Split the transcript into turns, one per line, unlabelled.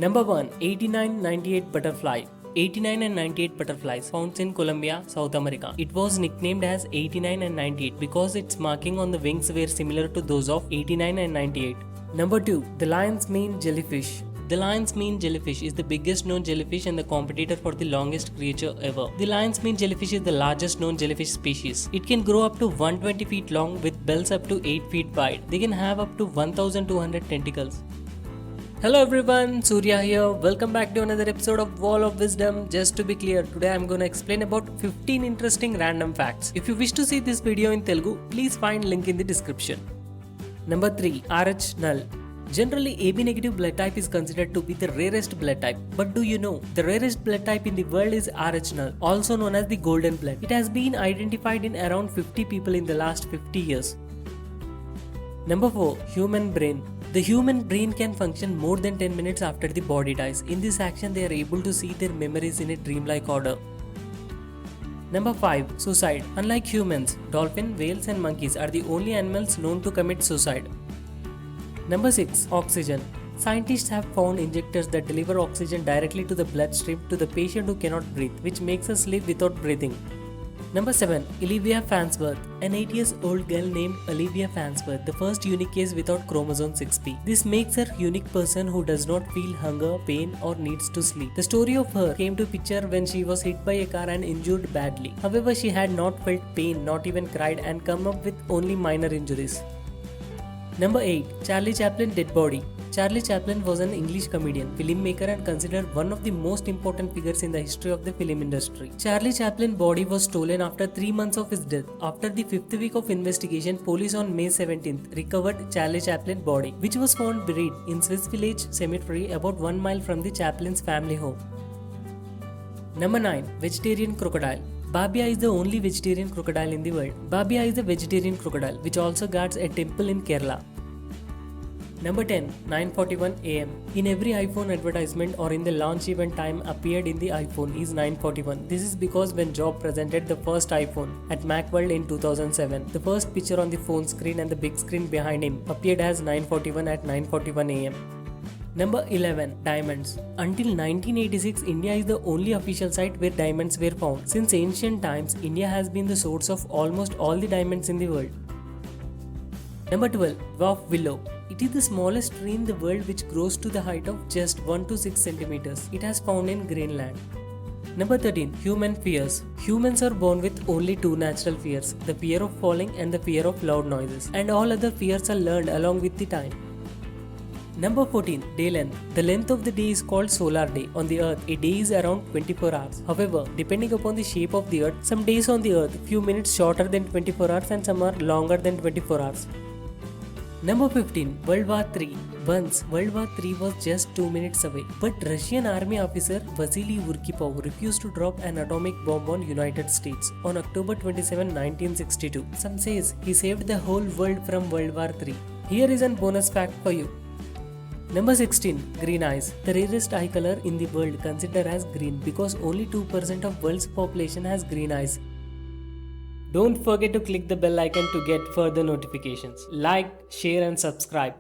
Number 1. 8998 butterfly. 89 and 98 butterflies found in Colombia, South America. It was nicknamed as 89 and 98 because its marking on the wings were similar to those of 89 and 98. Number 2. The lion's mane jellyfish. The lion's mane jellyfish is the biggest known jellyfish and the competitor for the longest creature ever. The lion's mane jellyfish is the largest known jellyfish species. It can grow up to 120 feet long with bells up to 8 feet wide. They can have up to 1200 tentacles. Hello everyone, Surya here. Welcome back to another episode of Wall of Wisdom. Just to be clear, today I'm going to explain about 15 interesting random facts. If you wish to see this video in Telugu, please find link in the description. Number 3. RH null. Generally, AB negative blood type is considered to be the rarest blood type. But do you know, the rarest blood type in the world is RH null, also known as the golden blood. It has been identified in around 50 people in the last 50 years. Number 4. Human brain. The human brain can function more than 10 minutes after the body dies. In this action, they are able to see their memories in a dreamlike order. Number 5. Suicide. Unlike humans, dolphins, whales and monkeys are the only animals known to commit suicide. Number 6. Oxygen. Scientists have found injectors that deliver oxygen directly to the bloodstream to the patient who cannot breathe, which makes us live without breathing. Number 7. Olivia Farnsworth. An 8-year-old girl named Olivia Farnsworth, the first unique case without chromosome 6p. This makes her a unique person who does not feel hunger, pain or needs to sleep. The story of her came to picture when she was hit by a car and injured badly. However, she had not felt pain, not even cried and come up with only minor injuries. Number 8. Charlie Chaplin dead body. Charlie Chaplin was an English comedian, filmmaker and considered one of the most important figures in the history of the film industry. Charlie Chaplin's body was stolen after 3 months of his death. After the 5th week of investigation, police on May 17th recovered Charlie Chaplin's body, which was found buried in Swiss Village Cemetery about 1 mile from the Chaplin's family home. Number 9. Vegetarian crocodile. Babia is the only vegetarian crocodile in the world. Babia is a vegetarian crocodile which also guards a temple in Kerala. Number 10. 9:41 AM. In every iPhone advertisement or in the launch event time appeared in the iPhone is 9:41. This is because when Jobs presented the first iPhone at Macworld in 2007, the first picture on the phone screen and the big screen behind him appeared as 9:41 at 9:41 AM. Number 11. Diamonds. Until 1986, India is the only official site where diamonds were found. Since ancient times, India has been the source of almost all the diamonds in the world. Number 12. Dwarf willow. It is the smallest tree in the world which grows to the height of just 1 to 6 centimeters. It has found in Greenland. Number 13. Human fears. Humans are born with only 2 natural fears, the fear of falling and the fear of loud noises, and all other fears are learned along with the time. Number 14. Day length. The length of the day is called solar day. On the earth, a day is around 24 hours. However, depending upon the shape of the earth, some days on the earth few minutes shorter than 24 hours and some are longer than 24 hours. Number 15. World War III. Once, World War III was just 2 minutes away. But Russian army officer Vasily Urkipov refused to drop an atomic bomb on United States on October 27, 1962. Some says he saved the whole world from World War III. Here is a bonus fact for you. Number 16. Green eyes. The rarest eye color in the world considered as green because only 2% of world's population has green eyes. Don't forget to click the bell icon to get further notifications. Like, share and subscribe.